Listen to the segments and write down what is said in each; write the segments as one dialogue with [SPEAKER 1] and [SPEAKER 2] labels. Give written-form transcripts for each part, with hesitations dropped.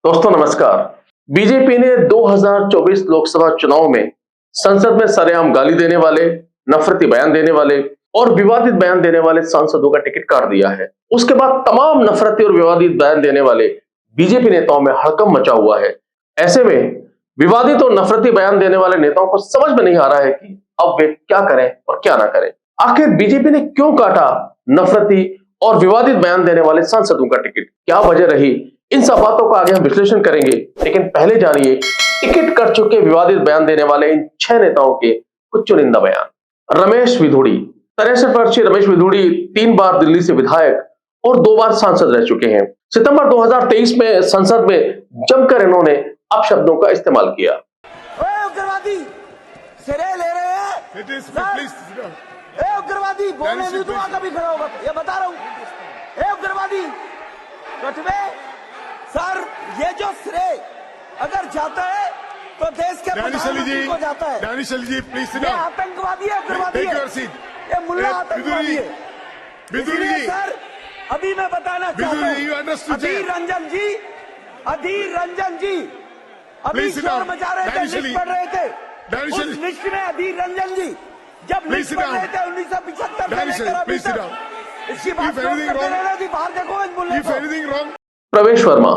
[SPEAKER 1] दोस्तों नमस्कार। बीजेपी ने 2024 लोकसभा चुनाव में संसद में सरेआम गाली देने वाले, नफरती बयान देने वाले और विवादित बयान देने वाले सांसदों का टिकट काट दिया है। उसके बाद तमाम नफरती और विवादित बयान देने वाले बीजेपी नेताओं में हड़कंप मचा हुआ है। ऐसे में विवादित और नफरती बयान देने वाले नेताओं को समझ में नहीं आ रहा है कि अब वे क्या करें और क्या ना करें। आखिर बीजेपी ने क्यों काटा नफरती और विवादित बयान देने वाले सांसदों का टिकट, क्या वजह रही, इन सब बातों का आगे हम विश्लेषण करेंगे। लेकिन पहले जानिए टिकट कट चुके विवादित बयान देने वाले इन 6 नेताओं के कुछ चुनिंदा बयान। रमेश विधुड़ी, 63 वर्षीय रमेश विधुड़ी 3 बार दिल्ली से विधायक और 2 बार सांसद रह चुके हैं। सितंबर 2023 में संसद में जमकर इन्होंने अपशब्दों का इस्तेमाल किया।
[SPEAKER 2] उग्रवादी सिरे ले रहे हैं, उग्रवादी बोलने भी तो कभी खड़ा होगा, ये बता रहा हूं। उग्रवादी कटवे सर, ये जो श्रेय अगर जाता है तो देश के प्रधानमंत्री को जाता है।
[SPEAKER 3] प्लीज
[SPEAKER 2] ये आतंकवादी है, उग्रवादी है, ये मुल्ला आतंकवादी है। इसलिए सर अभी मैं बताना चाहता हूँ, अधीर रंजन जी अभी शोर मचा रहे थे, लिस्ट पढ़ रहे थे। उस लिस्ट में अधीर रंजन जी जब लिस्ट पढ़ रहे थे 1975 से लेकर अभी तक, इसकी बात करते रहना थी। बाहर देखो इस मुल्ले को।
[SPEAKER 1] प्रवेश वर्मा,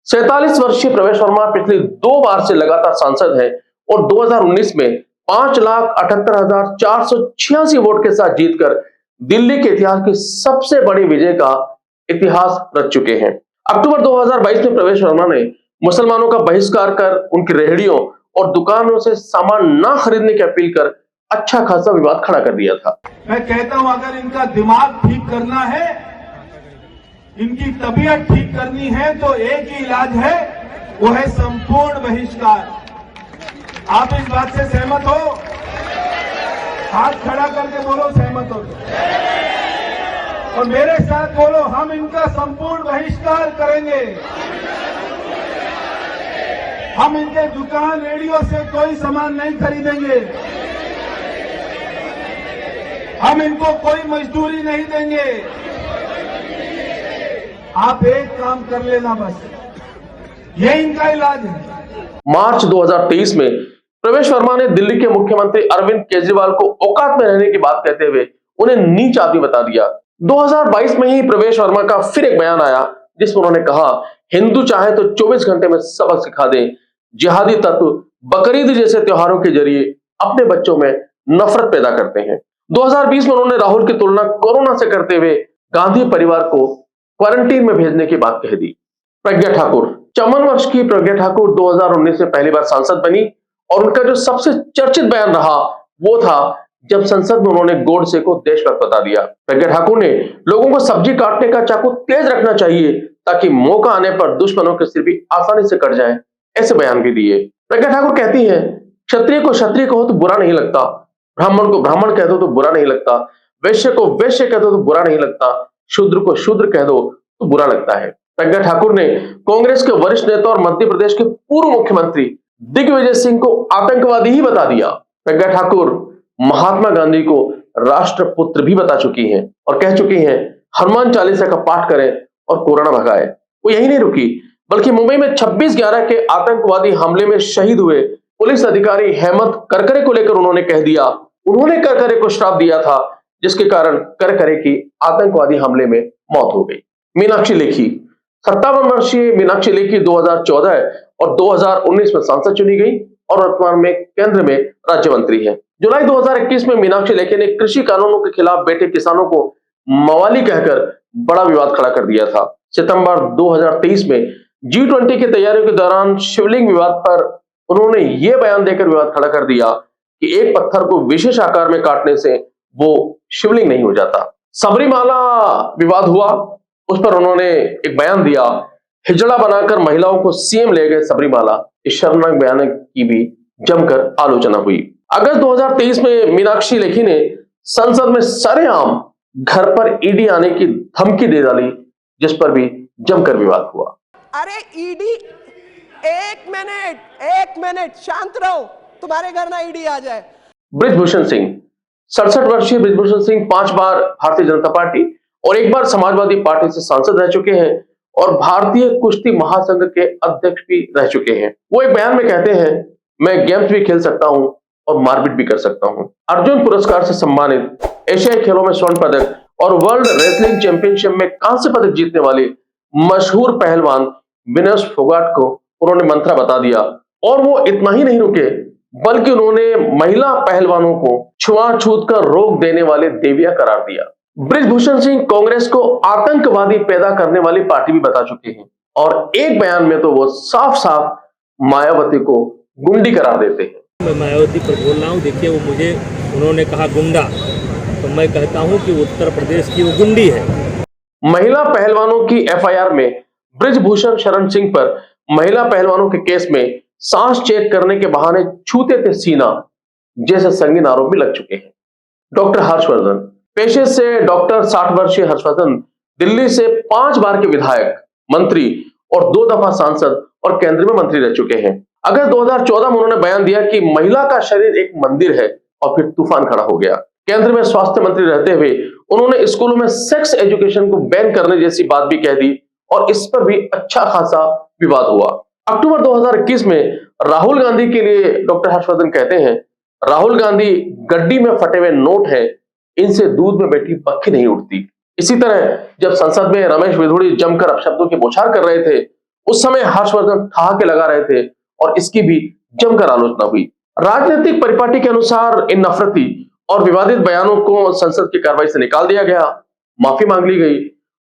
[SPEAKER 1] 47 वर्षीय प्रवेश वर्मा पिछली 2 बार से लगातार सांसद है और 2019 में 5,78,486 वोट के साथ जीतकर दिल्ली के इतिहास की सबसे बड़ी विजय का इतिहास रच चुके हैं। अक्टूबर 2022 में प्रवेश वर्मा ने मुसलमानों का बहिष्कार कर उनकी रेहड़ियों और दुकानों से सामान ना खरीदने की अपील कर अच्छा खासा विवाद खड़ा कर दिया था।
[SPEAKER 4] मैं कहता हूं अगर इनका दिमाग ठीक करना है, इनकी तबीयत ठीक करनी है तो एक ही इलाज है, वो है संपूर्ण बहिष्कार। आप इस बात से सहमत हो? हाथ खड़ा करके बोलो सहमत हो और मेरे साथ बोलो, हम इनका संपूर्ण बहिष्कार करेंगे। हम इनके दुकान रेडियो से कोई सामान नहीं खरीदेंगे, हम इनको कोई मजदूरी नहीं देंगे। आप एक काम कर लेना, बस ये इनका इलाज है।
[SPEAKER 1] मार्च 2023 में प्रवेश वर्मा ने दिल्ली के मुख्यमंत्री अरविंद केजरीवाल को औकात में रहने की बात कहते हुए उन्हें नीच आदमी बता दिया। 2022 में ही प्रवेश वर्मा का फिर एक बयान आया जिसमें उन्होंने कहा, हिंदू चाहे तो 24 घंटे में सबक सिखा दें, जिहादी तत्व बकरीद जैसे त्योहारों के जरिए अपने बच्चों में नफरत पैदा करते हैं। 2020 में उन्होंने राहुल की तुलना कोरोना से करते हुए गांधी परिवार को क्वारंटीन में भेजने की बात कह दी। प्रज्ञा ठाकुर, 54 वर्ष की प्रज्ञा ठाकुर 2019 में पहली बार सांसद बनी और उनका जो सबसे चर्चित बयान रहा वो था जब संसद में उन्होंने गोडसे को देशभक्त बता दिया। प्रज्ञा ठाकुर ने लोगों को सब्जी काटने का चाकू तेज रखना चाहिए ताकि मौका आने पर दुश्मनों के सिर भी आसानी से कट जाए, ऐसे बयान भी दिए। प्रज्ञा ठाकुर कहती है, क्षत्रिय को क्षत्रिय कहो तो बुरा नहीं लगता, ब्राह्मण को ब्राह्मण कह दो तो बुरा नहीं लगता, वैश्य को वैश्य कह दो तो बुरा नहीं लगता, शूद्र को शूद्र कह दो तो बुरा लगता है। प्रज्ञा ठाकुर ने कांग्रेस के वरिष्ठ नेता और मध्य प्रदेश के पूर्व मुख्यमंत्री दिग्विजय सिंह को आतंकवादी ही बता दिया। प्रज्ञा ठाकुर महात्मा गांधी को राष्ट्रपुत्र भी बता चुकी हैं और कह चुकी हैं, हनुमान चालीसा का पाठ करें और कोरोना भगाए। वो यही नहीं रुकी, बल्कि मुंबई में 26/11 के आतंकवादी हमले में शहीद हुए पुलिस अधिकारी हेमंत करकरे को लेकर उन्होंने कह दिया, उन्होंने करकरे को श्राप दिया था जिसके कारण करकरे की आतंकवादी हमले में मौत हो गई। मीनाक्षी लेखी, 57 वर्षीय मीनाक्षी लेखी 2014 और 2019 में सांसद चुनी गई और वर्तमान में केंद्र में राज्य मंत्री है। जुलाई 2021 में मीनाक्षी लेखी ने कृषि कानूनों के खिलाफ बैठे किसानों को मवाली कहकर बड़ा विवाद खड़ा कर दिया था। सितंबर 2023 में G20 की तैयारियों के दौरान शिवलिंग विवाद पर उन्होंने ये बयान देकर विवाद खड़ा कर दिया कि एक पत्थर को विशेष आकार में काटने से वो शिवलिंग नहीं हो जाता। सबरीमाला विवाद हुआ, उस पर उन्होंने एक बयान दिया, हिजड़ा बनाकर महिलाओं को सीएम ले गए सबरीमाला। इस शर्मनाक बयान की भी जमकर आलोचना हुई। अगस्त 2023 में मीनाक्षी लेखी ने संसद में सरेआम घर पर ईडी आने की धमकी दे डाली, जिस पर भी जमकर विवाद हुआ।
[SPEAKER 2] अरे ईडी, एक मिनट शांत रहो, तुम्हारे घर ना ईडी आ जाए।
[SPEAKER 1] बृजभूषण सिंह, 67 वर्षीय बृजभूषण सिंह 5 बार भारतीय जनता पार्टी और 1 बार समाजवादी पार्टी से सांसद रह चुके हैं और भारतीय कुश्ती महासंघ के अध्यक्ष भी रह चुके हैं। वो एक बयान में कहते हैं, मैं गेम्स भी खेल सकता हूं और मारपीट भी कर सकता हूं। अर्जुन पुरस्कार से सम्मानित, एशियाई खेलों में स्वर्ण पदक और वर्ल्ड रेसलिंग चैंपियनशिप में कांस्य पदक जीतने वाले मशहूर पहलवान विनेश फोगाट को उन्होंने मंत्रा बता दिया। और वो इतना ही नहीं रुके, बल्कि उन्होंने महिला पहलवानों को छुआछूत का रोक देने वाले देविया करार दिया। बृजभूषण सिंह कांग्रेस को आतंकवादी पैदा करने वाली पार्टी भी बता चुके हैं और एक बयान में तो वो साफ साफ मायावती को गुंडी करार देते हैं।
[SPEAKER 3] मैं मायावती पर बोल रहा हूँ, देखिए वो मुझे उन्होंने कहा गुंडा, तो मैं कहता हूँ कि उत्तर प्रदेश की वो गुंडी है।
[SPEAKER 1] महिला पहलवानों की एफआईआर में बृजभूषण शरण सिंह पर महिला पहलवानों के केस में सांस चेक करने के बहाने छूते थे सीना जैसे संगीन आरोप भी लग चुके हैं। डॉक्टर हर्षवर्धन, पेशे से डॉक्टर 60 वर्षीय हर्षवर्धन दिल्ली से 5 बार के विधायक, मंत्री और 2 दफा सांसद और केंद्र में मंत्री रह चुके हैं। अगस्त 2014 में उन्होंने बयान दिया कि महिला का शरीर एक मंदिर है और फिर तूफान खड़ा हो गया। केंद्र में स्वास्थ्य मंत्री रहते हुए उन्होंने स्कूलों में सेक्स एजुकेशन को बैन करने जैसी बात भी कह दी और इस पर भी अच्छा खासा विवाद हुआ। अक्टूबर 2021 में राहुल गांधी के लिए डॉक्टर हर्षवर्धन कहते हैं, राहुल गांधी गड्डी में फटे हुए नोट है, इनसे दूध में बैठी पक्षी नहीं उठती। इसी तरह जब संसद में रमेश विधुड़ी जमकर अपशब्दों की बौछार कर रहे थे, उस समय हर्षवर्धन ठहाके लगा रहे थे और इसकी भी जमकर आलोचना हुई। राजनीतिक परिपाटी के अनुसार इन नफरती और विवादित बयानों को संसद की कार्रवाई से निकाल दिया गया, माफी मांग ली गई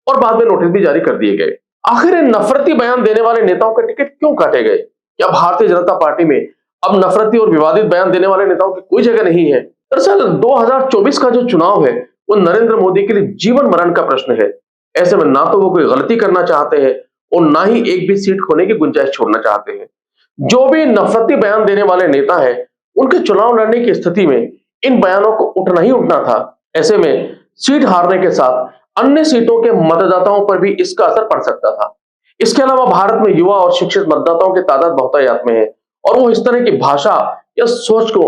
[SPEAKER 1] और बाद में नोटिस भी जारी कर दिए गए। आखिर इन नफरती बयान देने वाले नेताओं के टिकट क्यों काटे गए? क्या भारतीय जनता पार्टी में अब नफरती और विवादित बयान देने वाले नेताओं की कोई जगह नहीं है? दरअसल 2024 का जो चुनाव है वो नरेंद्र मोदी के लिए जीवन मरण का प्रश्न है। ऐसे में ना तो वो कोई गलती करना चाहते हैं और ना ही एक भी सीट खोने की गुंजाइश छोड़ना चाहते हैं। जो भी नफरती बयान देने वाले नेता है, उनके चुनाव लड़ने की स्थिति में इन बयानों को उठना ही उठना था। ऐसे में सीट हारने के साथ अन्य सीटों के मतदाताओं पर भी इसका असर पड़ सकता था। इसके अलावा भारत में युवा और शिक्षित मतदाताओं की तादाद बहुतायत में है और वो इस तरह की भाषा या सोच को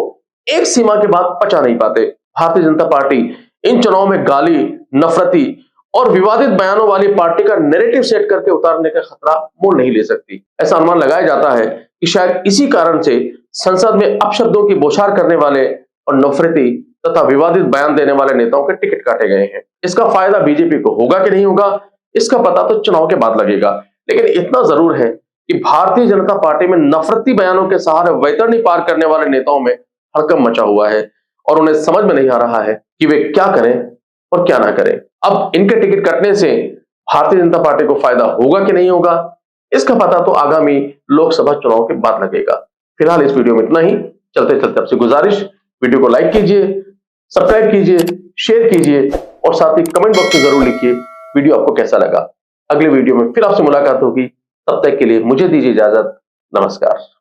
[SPEAKER 1] एक सीमा के बाद पचा नहीं पाते। भारतीय जनता पार्टी इन चुनाव में गाली, नफरती और विवादित बयानों वाली पार्टी का नैरेटिव सेट करके उतारने का खतरा मोल नहीं ले सकती। ऐसा अनुमान लगाया जाता है कि शायद इसी कारण से संसद में अपशब्दों की बौछार करने वाले और नफरती तथा विवादित बयान देने वाले नेताओं के टिकट काटे गए हैं। इसका फायदा बीजेपी को होगा कि नहीं होगा, इसका पता तो चुनाव के बाद लगेगा। लेकिन इतना जरूर है कि भारतीय जनता पार्टी में नफरती बयानों के सहारे वैतरणी पार करने वाले नेताओं में हड़कंप मचा हुआ है और उन्हें समझ में नहीं आ रहा है कि वे क्या करें और क्या ना करें। अब इनके टिकट कटने से भारतीय जनता पार्टी को फायदा होगा कि नहीं होगा, इसका पता तो आगामी लोकसभा चुनाव के बाद लगेगा। फिलहाल इस वीडियो में इतना ही। चलते चलते आपसे गुजारिश, वीडियो को लाइक कीजिए, सब्सक्राइब कीजिए, शेयर कीजिए और साथ ही कमेंट बॉक्स में जरूर लिखिए वीडियो आपको कैसा लगा। अगले वीडियो में फिर आपसे मुलाकात होगी, तब तक के लिए मुझे दीजिए इजाजत। नमस्कार।